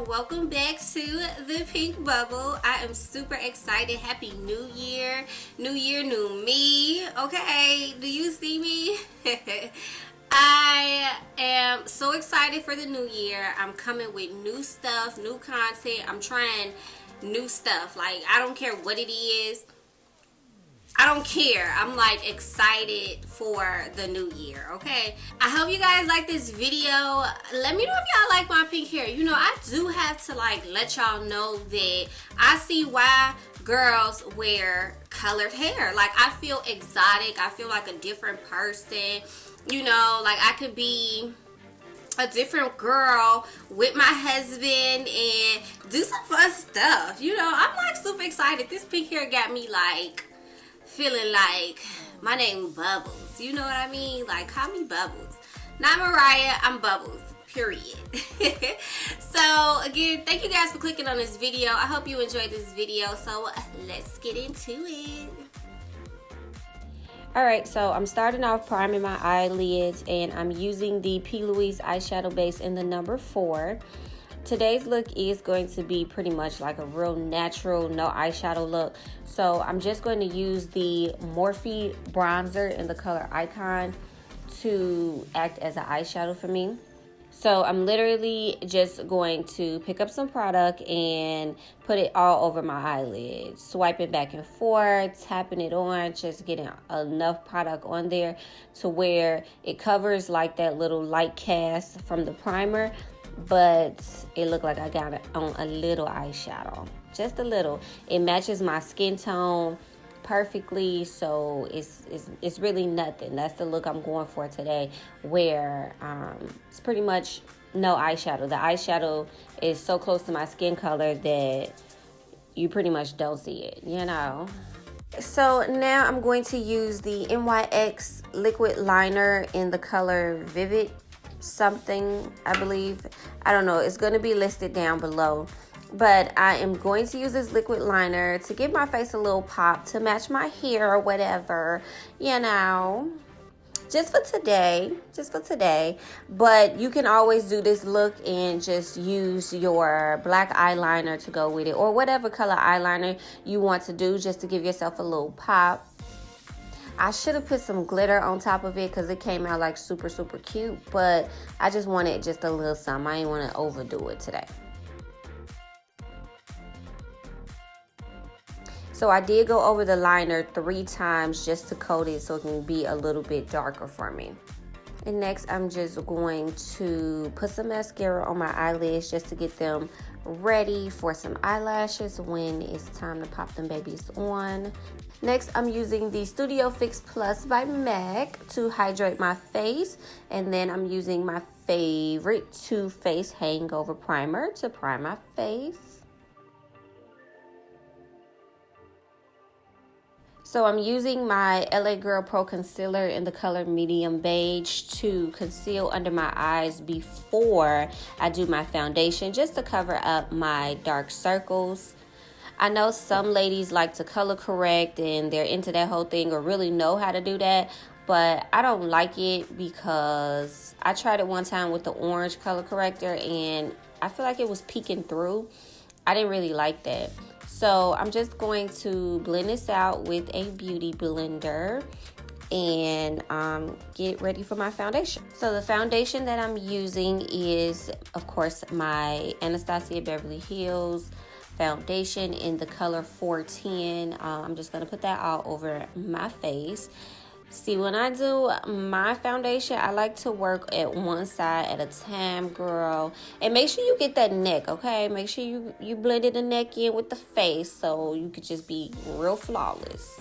welcome back to the Pink Bubble. I am super excited. Happy New Year. New Year, new me. Okay, do you see me? I am so excited for the new year. I'm coming with new stuff, new content. I'm trying new stuff. Like, I don't care what it is. I don't care. I'm like excited for the new year, okay? I hope you guys like this video. Let me know if y'all like my pink hair. You know, I do have to like let y'all know that I see why girls wear colored hair. Like, I feel exotic. I feel like a different person. You know, like I could be a different girl with my husband and do some fun stuff. You know, I'm like super excited. This pink hair got me like feeling like my name Bubbles. You know what I mean? Like, call me Bubbles. Not Mariah, I'm Bubbles. Period. So again, thank you guys for clicking on this video. I hope you enjoyed this video. So let's get into it. Alright, so I'm starting off priming my eyelids, and I'm using the P. Louise eyeshadow base in the number 4. Today's look is going to be pretty much like a real natural, no eyeshadow look. So I'm just going to use the Morphe bronzer in the color Icon to act as an eyeshadow for me. So I'm literally just going to pick up some product and put it all over my eyelids. Swiping back and forth, tapping it on, just getting enough product on there to where it covers like that little light cast from the primer. But it looked like I got it on a little eyeshadow, just a little. It matches my skin tone perfectly, so it's really nothing. That's the look I'm going for today, where it's pretty much no eyeshadow. The eyeshadow is so close to my skin color that you pretty much don't see it, you know. So now I'm going to use the NYX liquid liner in the color Vivid something, I believe. I don't know, it's going to be listed down below, but I am going to use this liquid liner to give my face a little pop, to match my hair or whatever, you know, just for today, but you can always do this look and just use your black eyeliner to go with it, or whatever color eyeliner you want to do, just to give yourself a little pop. I should have put some glitter on top of it because it came out like super cute, but I just wanted just a little something. I didn't want to overdo it today. So I did go over the liner 3 times just to coat it so it can be a little bit darker for me. And next I'm just going to put some mascara on my eyelids just to get them ready for some eyelashes when it's time to pop them babies on. Next, I'm using the Studio Fix Plus by MAC to hydrate my face. And then I'm using my favorite TooFaced Hangover primer to prime my face. So I'm using my LA Girl Pro Concealer in the color Medium Beige to conceal under my eyes before I do my foundation, just to cover up my dark circles. I know some ladies like to color correct and they're into that whole thing, or really know how to do that, but I don't like it because I tried it one time with the orange color corrector and I feel like it was peeking through. I didn't really like that. So I'm just going to blend this out with a beauty blender and get ready for my foundation. So the foundation that I'm using is, of course, my Anastasia Beverly Hills foundation in the color 410. I'm just going to put that all over my face. See, when I do my foundation, I like to work at one side at a time, girl. And make sure you get that neck, okay? Make sure you blended the neck in with the face so you could just be real flawless.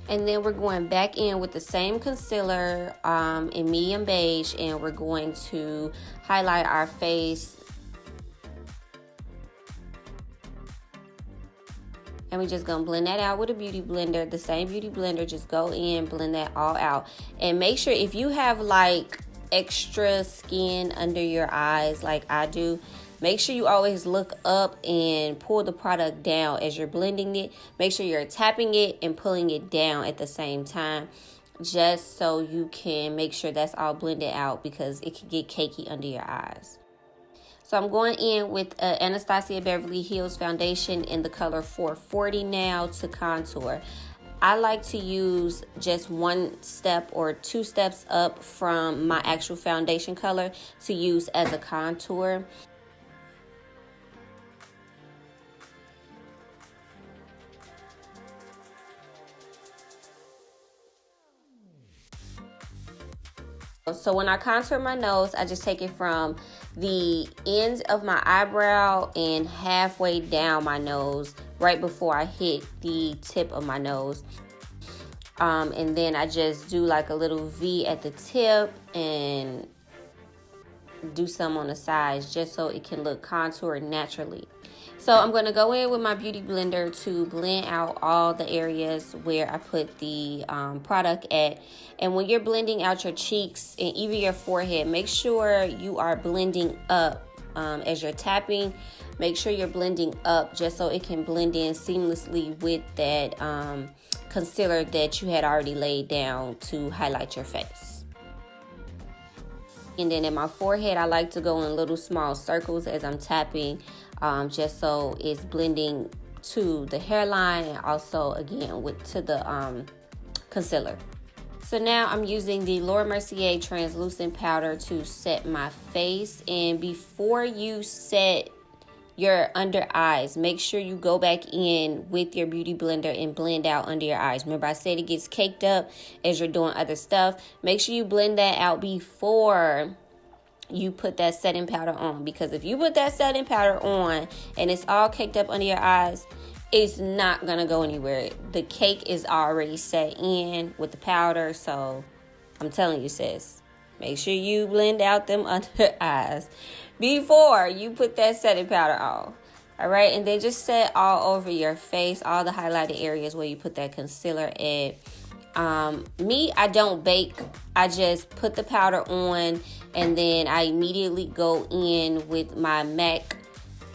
And then we're going back in with the same concealer in medium beige, and we're going to highlight our face. And we're just gonna blend that out with a beauty blender, the same beauty blender. Just go in, blend that all out. And make sure, if you have like extra skin under your eyes like I do, make sure you always look up and pull the product down as you're blending it. Make sure you're tapping it and pulling it down at the same time. just so you can make sure that's all blended out, because it can get cakey under your eyes. So I'm going in with Anastasia Beverly Hills foundation in the color 440 now to contour. I like to use just one step or two steps up from my actual foundation color to use as a contour. So when I contour my nose, I just take it from the end of my eyebrow and halfway down my nose, right before I hit the tip of my nose. And then I just do like a little V at the tip and do some on the sides, just so it can look contoured naturally. So I'm going to go in with my beauty blender to blend out all the areas where I put the product at. And when you're blending out your cheeks and even your forehead, make sure you are blending up as you're tapping. Make sure you're blending up just so it can blend in seamlessly with that concealer that you had already laid down to highlight your face. And then in my forehead, I like to go in little small circles as I'm tapping, just so it's blending to the hairline and also again to the concealer. So now I'm using the Laura Mercier translucent powder to set my face. And before you set your under eyes, make sure you go back in with your beauty blender and blend out under your eyes. Remember, I said it gets caked up as you're doing other stuff. Make sure you blend that out before you put that setting powder on, because if you put that setting powder on and it's all caked up under your eyes, it's not gonna go anywhere. The cake is already set in with the powder. So I'm telling you, sis, make sure you blend out them under eyes before you put that setting powder on. All right, and then just set all over your face, all the highlighted areas where you put that concealer at. Me, I don't bake. I just put the powder on and then I immediately go in with my MAC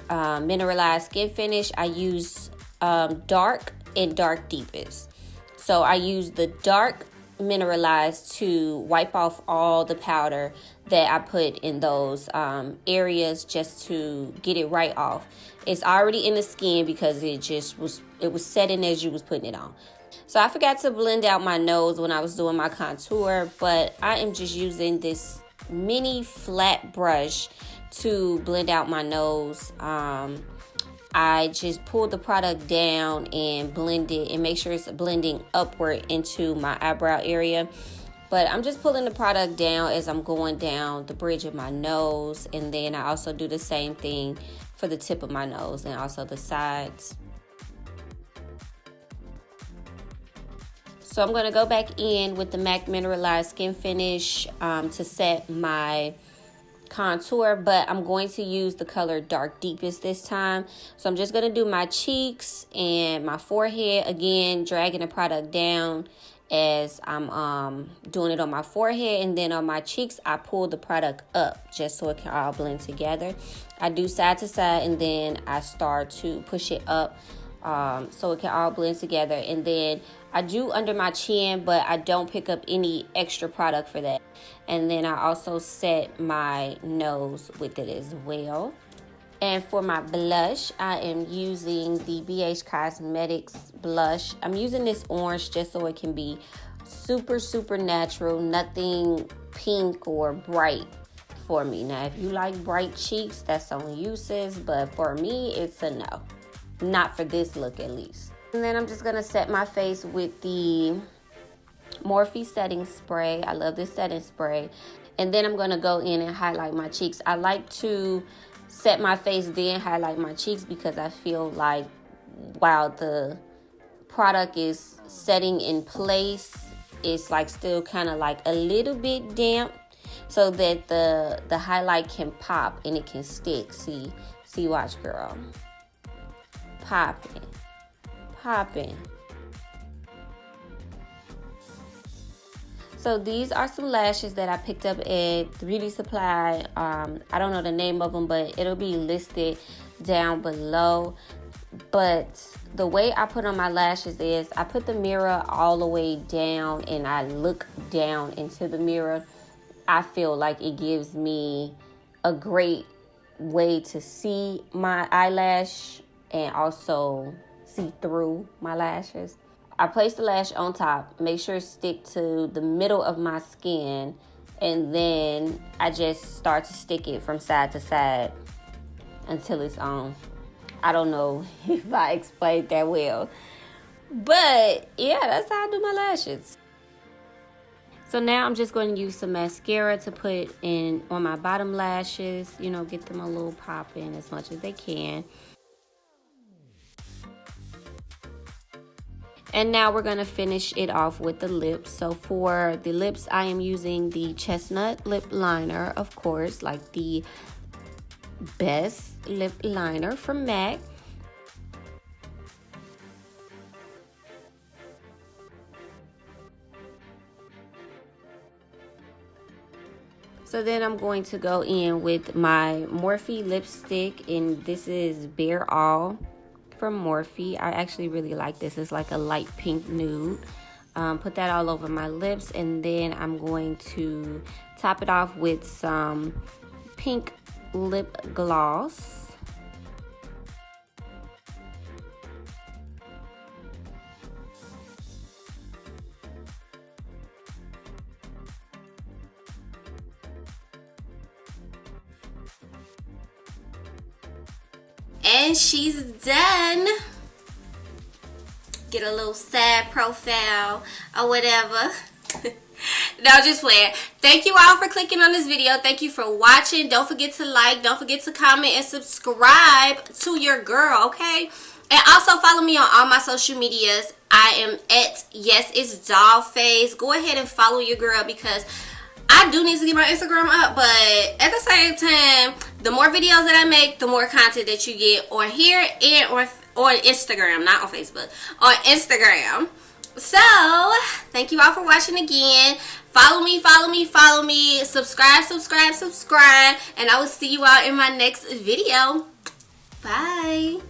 Mineralize Skin Finish. I use dark and dark deepest. So I use the dark Mineralize to wipe off all the powder that I put in those areas, just to get it right off. It's already in the skin because it was setting as you was putting it on. So I forgot to blend out my nose when I was doing my contour, but I am just using this mini flat brush to blend out my nose. I just pull the product down and blend it and make sure it's blending upward into my eyebrow area. But I'm just pulling the product down as I'm going down the bridge of my nose. And then I also do the same thing for the tip of my nose and also the sides. So I'm going to go back in with the MAC Mineralized Skin Finish to set my contour, but I'm going to use the color Dark Deepest this time. So I'm just going to do my cheeks and my forehead, again dragging the product down as I'm doing it on my forehead, and then on my cheeks I pull the product up just so it can all blend together. I do side to side and then I start to push it up so it can all blend together, and then I do under my chin, but I don't pick up any extra product for that. And then I also set my nose with it as well. And for my blush, I am using the BEIGE Cosmetics blush. I'm using this orange just so it can be super, super natural, nothing pink or bright for me. Now, if you like bright cheeks, that's on you, sis, but for me, it's a no. Not for this look, at least. And then I'm just going to set my face with the Morphe setting spray. I love this setting spray. And then I'm going to go in and highlight my cheeks. I like to set my face, then highlight my cheeks, because I feel like while the product is setting in place, it's like still kind of like a little bit damp, so that the highlight can pop and it can stick. See, watch, girl. Popping. So these are some lashes that I picked up at the Beauty Supply. I don't know the name of them, but it'll be listed down below. But the way I put on my lashes is I put the mirror all the way down and I look down into the mirror. I feel like it gives me a great way to see my eyelash and also see through my lashes. I place the lash on top, make sure it stick to the middle of my skin, and then I just start to stick it from side to side until it's on. I don't know if I explained that well, but yeah, that's how I do my lashes. So now I'm just going to use some mascara to put in on my bottom lashes, you know, get them a little popping as much as they can. And now we're going to finish it off with the lips. So for the lips, I am using the Chestnut lip liner, of course, like the best lip liner from MAC. So then I'm going to go in with my Morphe lipstick, and this is Bare All from Morphe. I actually really like this. It's like a light pink nude. Put that all over my lips, and then I'm going to top it off with some pink lip gloss. And she's done. Get a little sad profile or whatever. No, just playing. Thank you all for clicking on this video. Thank you for watching. Don't forget to like. Don't forget to comment and subscribe to your girl, okay? And also follow me on all my social medias. I am at Yes It's Dollface. Go ahead and follow your girl because I do need to get my Instagram up, but at the same time, the more videos that I make, the more content that you get on here and or Instagram, not on Facebook, on Instagram. So, thank you all for watching again. Follow me, follow me, follow me. Subscribe, subscribe, subscribe. And I will see you all in my next video. Bye.